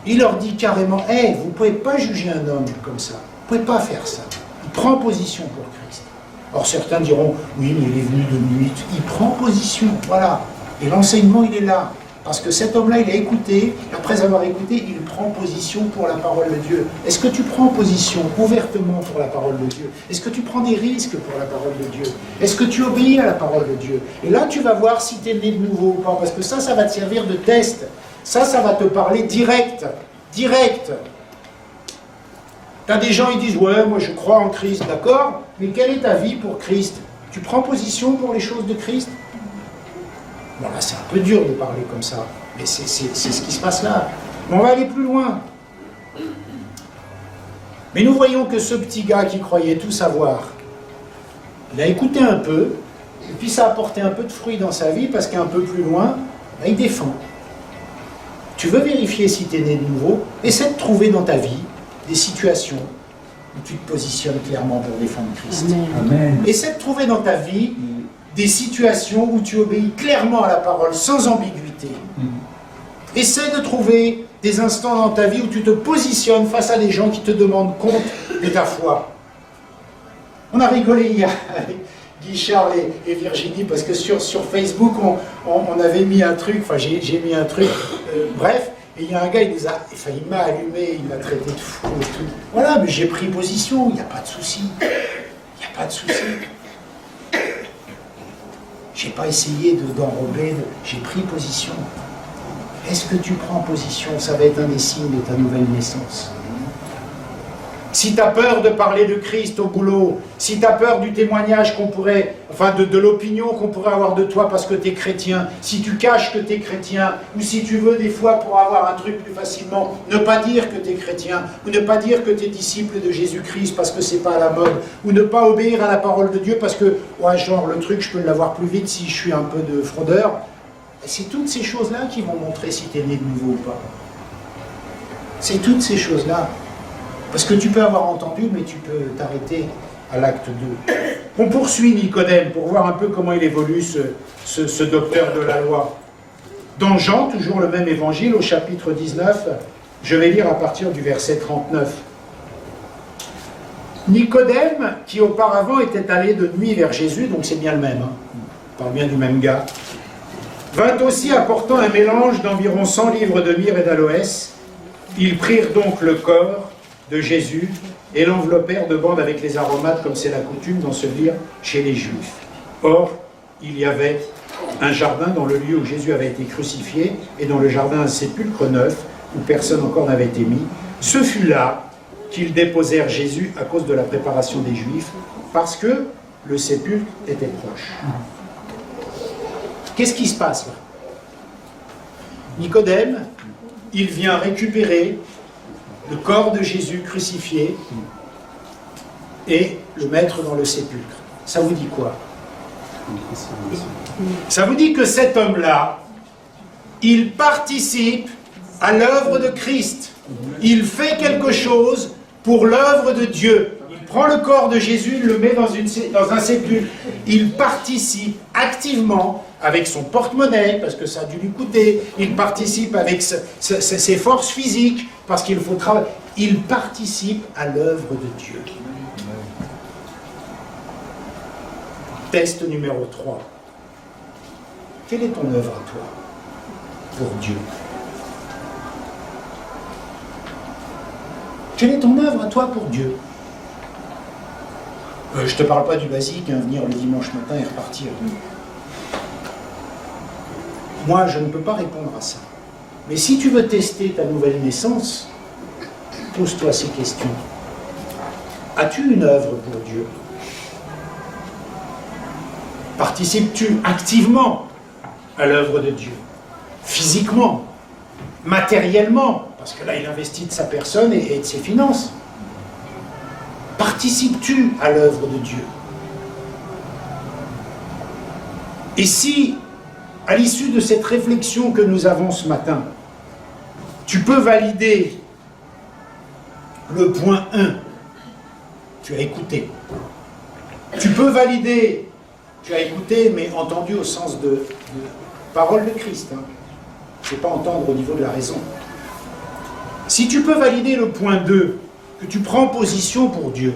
Speaker 1: Il leur dit carrément, « Hey, vous ne pouvez pas juger un homme comme ça, vous ne pouvez pas faire ça. » Il prend position pour Christ. Or, certains diront, « Oui, mais il est venu de nuit. » Il prend position, voilà. Et l'enseignement, il est là. Parce que cet homme-là, il a écouté, après avoir écouté, il prend position pour la parole de Dieu. Est-ce que tu prends position ouvertement pour la parole de Dieu? Est-ce que tu prends des risques pour la parole de Dieu? Est-ce que tu obéis à la parole de Dieu? Et là, tu vas voir si tu es né de nouveau ou pas, parce que ça va te servir de test. Ça va te parler direct. Direct. Tu as des gens, ils disent, ouais, moi je crois en Christ, d'accord, mais quelle est ta vie pour Christ? Tu prends position pour les choses de Christ? Bon là c'est un peu dur de parler comme ça, mais c'est ce qui se passe là. Mais on va aller plus loin. Mais nous voyons que ce petit gars qui croyait tout savoir, il a écouté un peu, et puis ça a apporté un peu de fruit dans sa vie, parce qu'un peu plus loin, il défend. Tu veux vérifier si tu es né de nouveau, essaie de trouver dans ta vie des situations où tu te positionnes clairement pour défendre Christ.
Speaker 2: Amen.
Speaker 1: Essaie de trouver dans ta vie des situations où tu obéis clairement à la parole, sans ambiguïté. Essaie de trouver des instants dans ta vie où tu te positionnes face à des gens qui te demandent compte de ta foi. On a rigolé hier avec Guy Charles et Virginie, parce que sur Facebook, on avait mis un truc, enfin j'ai mis un truc, bref, et il y a un gars, il m'a allumé, il m'a traité de fou et tout. Voilà, mais j'ai pris position, il n'y a pas de souci. Il n'y a pas de souci. J'ai pas essayé d'enrober, j'ai pris position. Est-ce que tu prends position? Ça va être un des signes de ta nouvelle naissance. Si tu as peur de parler de Christ au boulot, si tu as peur du témoignage qu'on pourrait, enfin de l'opinion qu'on pourrait avoir de toi parce que tu es chrétien, si tu caches que tu es chrétien, ou si tu veux des fois pour avoir un truc plus facilement, ne pas dire que tu es chrétien, ou ne pas dire que tu es disciple de Jésus-Christ parce que c'est pas à la mode, ou ne pas obéir à la parole de Dieu parce que, ouais, genre le truc je peux l'avoir plus vite si je suis un peu de fraudeur, c'est toutes ces choses-là qui vont montrer si tu es né de nouveau ou pas. C'est toutes ces choses-là. Parce que tu peux avoir entendu, mais tu peux t'arrêter à l'acte 2. On poursuit Nicodème pour voir un peu comment il évolue ce docteur de la loi. Dans Jean, toujours le même évangile, au chapitre 19, je vais lire à partir du verset 39. Nicodème, qui auparavant était allé de nuit vers Jésus, donc c'est bien le même, on parle bien du même gars. vint aussi apportant un mélange d'environ 100 livres de myrrhe et d'aloès. Ils prirent donc le corps de Jésus et l'enveloppèrent de bandes avec les aromates, comme c'est la coutume d'ensevelir chez les Juifs. Or, il y avait un jardin dans le lieu où Jésus avait été crucifié, et dans le jardin un sépulcre neuf, où personne encore n'avait été mis. Ce fut là qu'ils déposèrent Jésus à cause de la préparation des Juifs, parce que le sépulcre était proche. Qu'est-ce qui se passe là? Nicodème, il vient récupérer le corps de Jésus crucifié et le mettre dans le sépulcre. Ça vous dit quoi? Ça vous dit que cet homme-là, il participe à l'œuvre de Christ. Il fait quelque chose pour l'œuvre de Dieu. Il prend le corps de Jésus, il le met dans un sépulcre. Il participe activement avec son porte-monnaie, parce que ça a dû lui coûter. Il participe avec ses forces physiques, parce qu'il faut travailler. Il participe à l'œuvre de Dieu. Test numéro 3. Quelle est ton œuvre à toi pour Dieu? Quelle est ton œuvre à toi pour Dieu? Je ne te parle pas du basique, venir le dimanche matin et repartir. Moi, je ne peux pas répondre à ça. Mais si tu veux tester ta nouvelle naissance, pose-toi ces questions. As-tu une œuvre pour Dieu? Participes-tu activement à l'œuvre de Dieu? Physiquement? Matériellement? Parce que là, il investit de sa personne et de ses finances. Participes-tu à l'œuvre de Dieu? Et si, à l'issue de cette réflexion que nous avons ce matin, tu peux valider le point 1, tu as écouté. Tu peux valider, tu as écouté, mais entendu au sens de parole de Christ. C'est pas entendre au niveau de la raison. Si tu peux valider le point 2, que tu prends position pour Dieu,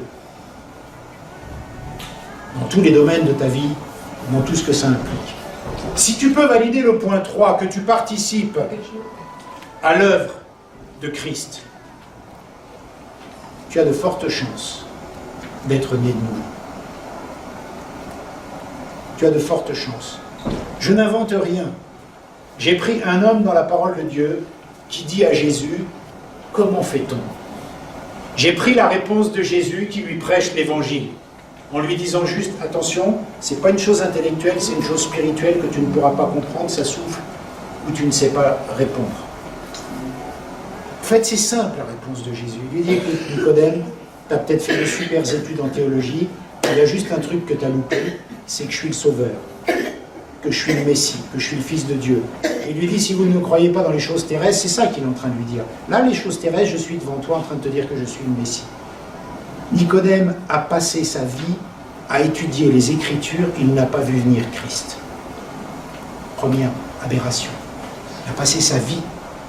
Speaker 1: dans tous les domaines de ta vie, dans tout ce que ça implique. Si tu peux valider le point 3, que tu participes à l'œuvre de Christ, tu as de fortes chances d'être né de nouveau. Tu as de fortes chances. Je n'invente rien. J'ai pris un homme dans la parole de Dieu qui dit à Jésus, comment fait-on? J'ai pris la réponse de Jésus qui lui prêche l'évangile, en lui disant juste, attention, c'est pas une chose intellectuelle, c'est une chose spirituelle que tu ne pourras pas comprendre, ça souffle, ou tu ne sais pas répondre. En fait, c'est simple la réponse de Jésus. Il lui dit, écoute, Nicodème, tu as peut-être fait de super études en théologie, il y a juste un truc que tu as loupé, c'est que je suis le Sauveur, que je suis le Messie, que je suis le Fils de Dieu. Il lui dit, si vous ne croyez pas dans les choses terrestres, c'est ça qu'il est en train de lui dire. Là, les choses terrestres, je suis devant toi en train de te dire que je suis le Messie. Nicodème a passé sa vie à étudier les Écritures, il n'a pas vu venir Christ. Première aberration. Il a passé sa vie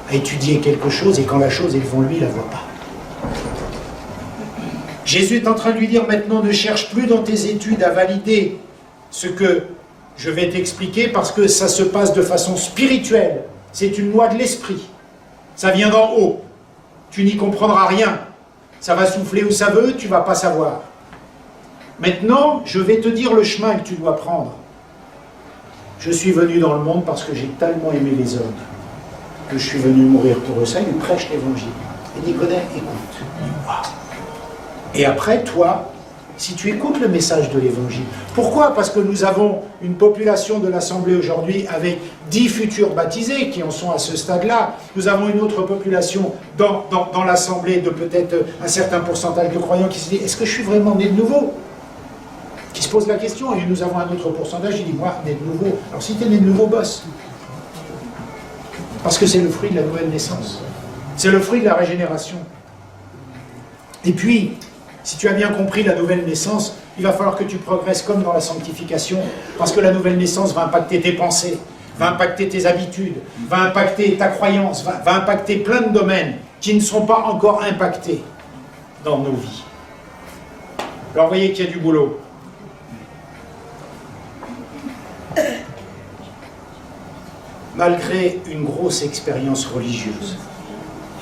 Speaker 1: à étudier quelque chose, et quand la chose est devant lui, il ne la voit pas. Jésus est en train de lui dire maintenant, ne cherche plus dans tes études à valider ce que je vais t'expliquer, parce que ça se passe de façon spirituelle. C'est une loi de l'esprit. Ça vient d'en haut. Tu n'y comprendras rien. Ça va souffler où ça veut, tu ne vas pas savoir. Maintenant, je vais te dire le chemin que tu dois prendre. Je suis venu dans le monde parce que j'ai tellement aimé les hommes que je suis venu mourir pour eux. Ça, il lui prêche l'évangile. Et Nicodème, écoute. Wow. Et après, toi, si tu écoutes le message de l'évangile. Pourquoi? Parce que nous avons une population de l'Assemblée aujourd'hui avec 10 futurs baptisés qui en sont à ce stade-là. Nous avons une autre population dans l'Assemblée de peut-être un certain pourcentage de croyants qui se dit, est-ce que je suis vraiment né de nouveau? Qui se pose la question, et nous avons un autre pourcentage qui dit, moi, né de nouveau. Alors si tu es né de nouveau, bosse. Parce que c'est le fruit de la nouvelle naissance. C'est le fruit de la régénération. Et puis, si tu as bien compris la nouvelle naissance, il va falloir que tu progresses comme dans la sanctification, parce que la nouvelle naissance va impacter tes pensées, va impacter tes habitudes, va impacter ta croyance, va impacter plein de domaines qui ne sont pas encore impactés dans nos vies. Alors vous voyez qu'il y a du boulot. malgré une grosse expérience religieuse.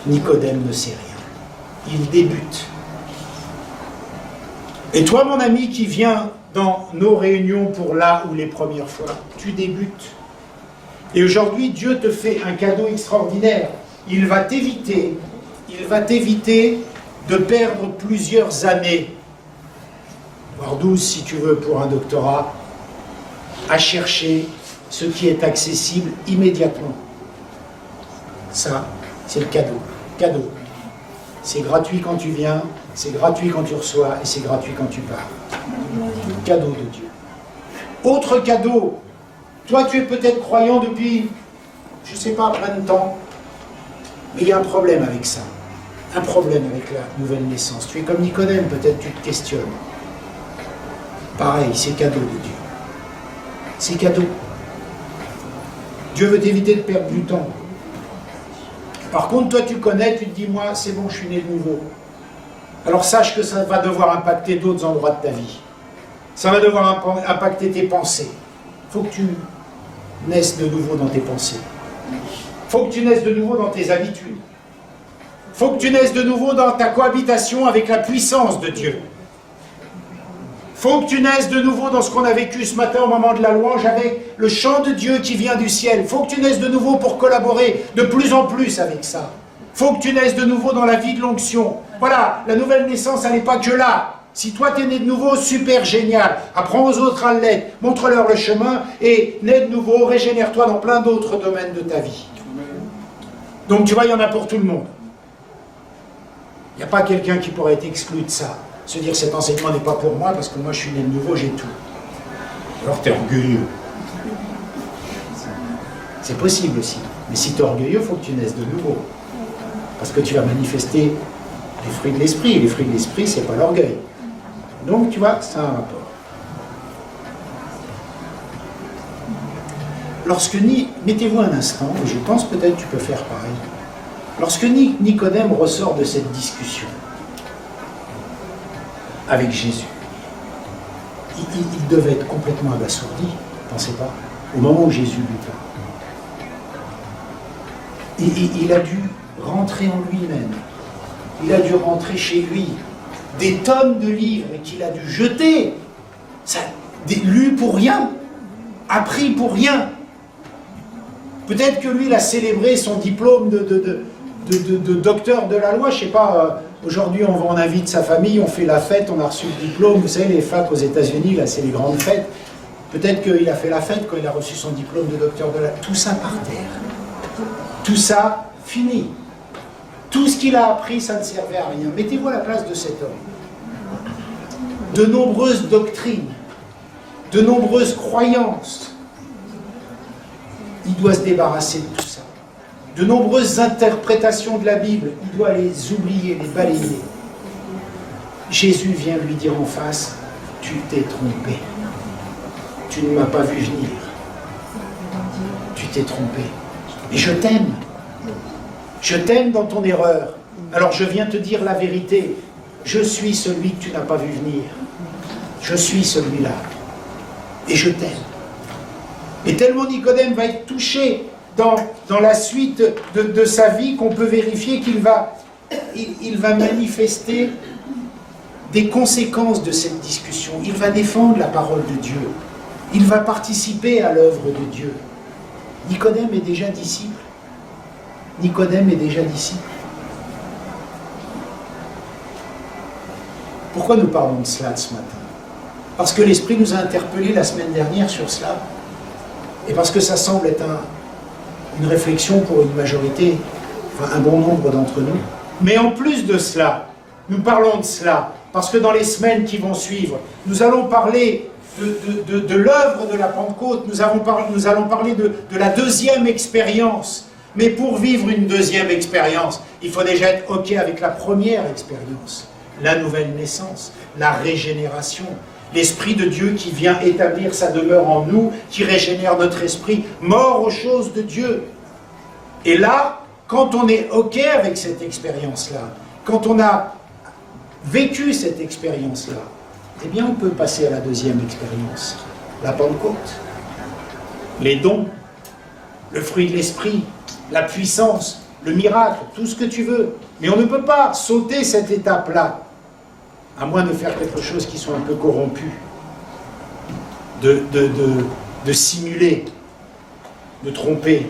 Speaker 1: Nicodème ne sait rien. Il débute. Et toi, mon ami, qui viens dans nos réunions pour là ou les premières fois, tu débutes. Et aujourd'hui, Dieu te fait un cadeau extraordinaire. Il va t'éviter de perdre plusieurs années, voire 12 si tu veux pour un doctorat, à chercher ce qui est accessible immédiatement. Ça, c'est le cadeau. Cadeau. C'est gratuit quand tu viens, c'est gratuit quand tu reçois et c'est gratuit quand tu pars. Cadeau de Dieu. Autre cadeau. Toi, tu es peut-être croyant depuis, je ne sais pas, plein de temps, mais il y a un problème avec ça. Un problème avec la nouvelle naissance. Tu es comme Nicodème, peut-être tu te questionnes. Pareil, c'est cadeau de Dieu. C'est cadeau. Dieu veut t'éviter de perdre du temps. Par contre, toi tu connais, tu te dis, moi c'est bon, je suis né de nouveau. Alors sache que ça va devoir impacter d'autres endroits de ta vie. Ça va devoir impacter tes pensées. Il faut que tu naisses de nouveau dans tes pensées. Il faut que tu naisses de nouveau dans tes habitudes. Il faut que tu naisses de nouveau dans ta cohabitation avec la puissance de Dieu. Il faut que tu naisses de nouveau dans ce qu'on a vécu ce matin au moment de la louange avec le chant de Dieu qui vient du ciel. Il faut que tu naisses de nouveau pour collaborer de plus en plus avec ça. Il faut que tu naisses de nouveau dans la vie de l'onction. Voilà, la nouvelle naissance, elle n'est pas que là. Si toi tu es né de nouveau, super génial. Apprends aux autres à l'être, montre-leur le chemin et nais de nouveau, régénère-toi dans plein d'autres domaines de ta vie. Donc tu vois, il y en a pour tout le monde. Il n'y a pas quelqu'un qui pourrait être exclu de ça. Se dire cet enseignement n'est pas pour moi parce que moi je suis né de nouveau, j'ai tout. Alors tu es orgueilleux. C'est possible aussi. Mais si tu es orgueilleux, il faut que tu naisses de nouveau. Parce que tu vas manifester les fruits de l'esprit. Et les fruits de l'esprit, c'est pas l'orgueil. Donc tu vois, ça a un rapport. Mettez-vous un instant, et je pense peut-être que tu peux faire pareil. Lorsque Nicodème ressort de cette discussion avec Jésus, il devait être complètement abasourdi, pensez pas, au moment où Jésus lui parle. Il a dû rentrer en lui-même, il a dû rentrer chez lui, des tonnes de livres qu'il a dû jeter, lu pour rien, appris pour rien. Peut-être que lui, il a célébré son diplôme de docteur de la loi, je ne sais pas, aujourd'hui on invite sa famille, on fait la fête, on a reçu le diplôme, vous savez, les facs aux États-Unis, là c'est les grandes fêtes. Peut-être qu'il a fait la fête quand il a reçu son diplôme de docteur de la loi. Tout ça par terre. Tout ça, fini. Tout ce qu'il a appris, ça ne servait à rien. Mettez-vous à la place de cet homme. De nombreuses doctrines, de nombreuses croyances. Il doit se débarrasser de tout ça. De nombreuses interprétations de la Bible, il doit les oublier, les balayer. Jésus vient lui dire en face, tu t'es trompé. Tu ne m'as pas vu venir. Tu t'es trompé. Et je t'aime. Je t'aime dans ton erreur. Alors je viens te dire la vérité. Je suis celui que tu n'as pas vu venir. Je suis celui-là. Et je t'aime. Et tellement Nicodème va être touché dans la suite de sa vie qu'on peut vérifier qu'il va manifester des conséquences de cette discussion. Il va défendre la parole de Dieu. Il va participer à l'œuvre de Dieu. Nicodème est déjà disciple. Nicodème est déjà disciple. Pourquoi nous parlons de cela ce matin? Parce que l'Esprit nous a interpellés la semaine dernière sur cela. Et parce que ça semble être une réflexion pour une majorité, enfin un bon nombre d'entre nous. Mais en plus de cela, nous parlons de cela, parce que dans les semaines qui vont suivre, nous allons parler de l'œuvre de la Pentecôte, nous allons parler de la deuxième expérience. Mais pour vivre une deuxième expérience, il faut déjà être OK avec la première expérience, la nouvelle naissance, la régénération, l'Esprit de Dieu qui vient établir sa demeure en nous, qui régénère notre esprit, mort aux choses de Dieu. Et là, quand on est OK avec cette expérience-là, quand on a vécu cette expérience-là, eh bien on peut passer à la deuxième expérience, la Pentecôte, les dons, le fruit de l'esprit, la puissance, le miracle, tout ce que tu veux. Mais on ne peut pas sauter cette étape-là, à moins de faire quelque chose qui soit un peu corrompu, de simuler, de tromper.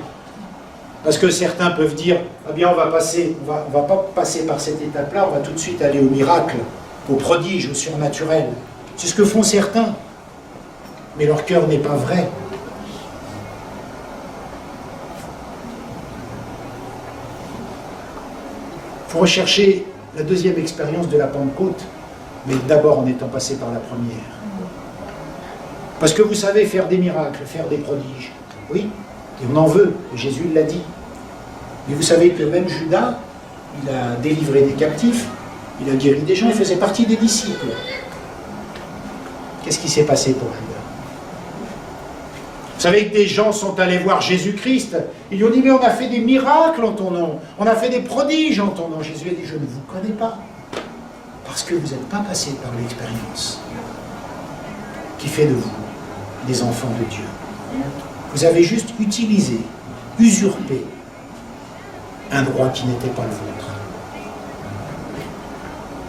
Speaker 1: Parce que certains peuvent dire, ah bien on va pas passer par cette étape-là, on va tout de suite aller au miracle, au prodige, au surnaturel. C'est ce que font certains. Mais leur cœur n'est pas vrai. Il faut rechercher la deuxième expérience de la Pentecôte, mais d'abord en étant passé par la première. Parce que vous savez faire des miracles, faire des prodiges. Oui, et on en veut, et Jésus l'a dit. Mais vous savez que même Judas, il a délivré des captifs, il a guéri des gens, il faisait partie des disciples. Qu'est-ce qui s'est passé pour Judas? Vous savez que des gens sont allés voir Jésus-Christ, ils lui ont dit, mais on a fait des miracles en ton nom, on a fait des prodiges en ton nom. Jésus a dit, je ne vous connais pas, parce que vous n'êtes pas passé par l'expérience qui fait de vous des enfants de Dieu. Vous avez juste utilisé, usurpé un droit qui n'était pas le vôtre.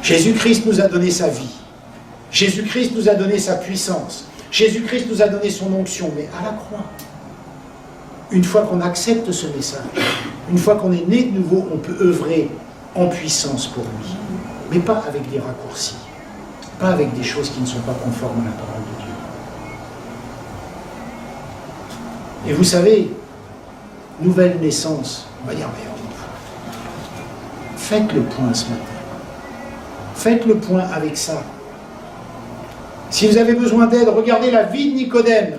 Speaker 1: Jésus-Christ nous a donné sa vie. Jésus-Christ nous a donné sa puissance. Jésus-Christ nous a donné son onction, mais à la croix. Une fois qu'on accepte ce message, une fois qu'on est né de nouveau, on peut œuvrer en puissance pour lui. Mais pas avec des raccourcis, pas avec des choses qui ne sont pas conformes à la parole de Dieu. Et vous savez, nouvelle naissance, on va dire, mais faites le point ce matin. Faites le point avec ça. Si vous avez besoin d'aide, regardez la vie de Nicodème.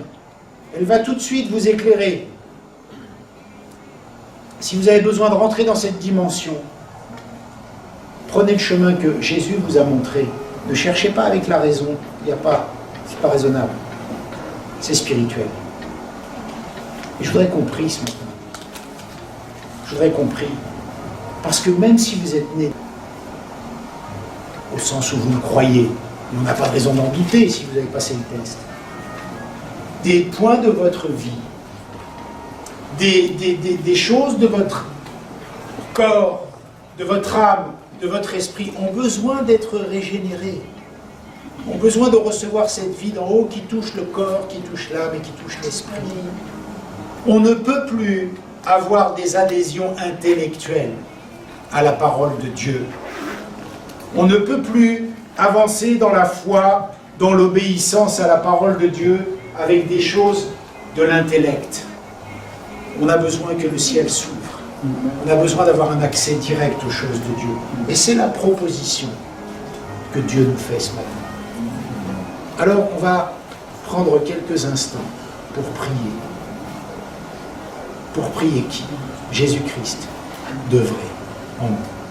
Speaker 1: Elle va tout de suite vous éclairer. Si vous avez besoin de rentrer dans cette dimension, prenez le chemin que Jésus vous a montré. Ne cherchez pas avec la raison. Il n'y a pas, c'est pas raisonnable. C'est spirituel. Et je voudrais qu'on prie ce matin. Je voudrais qu'on prie. Parce que même si vous êtes né, au sens où vous le croyez, on n'a pas de raison d'en douter si vous avez passé le test, des points de votre vie, des choses de votre corps, de votre âme, de votre esprit, ont besoin d'être régénérés, ont besoin de recevoir cette vie d'en haut qui touche le corps, qui touche l'âme et qui touche l'esprit. On ne peut plus avoir des adhésions intellectuelles à la parole de Dieu. On ne peut plus avancer dans la foi, dans l'obéissance à la parole de Dieu, avec des choses de l'intellect. On a besoin que le ciel s'ouvre. On a besoin d'avoir un accès direct aux choses de Dieu. Et c'est la proposition que Dieu nous fait ce matin. Alors, on va prendre quelques instants pour prier. Pour prier qui? Jésus-Christ devrait en nous.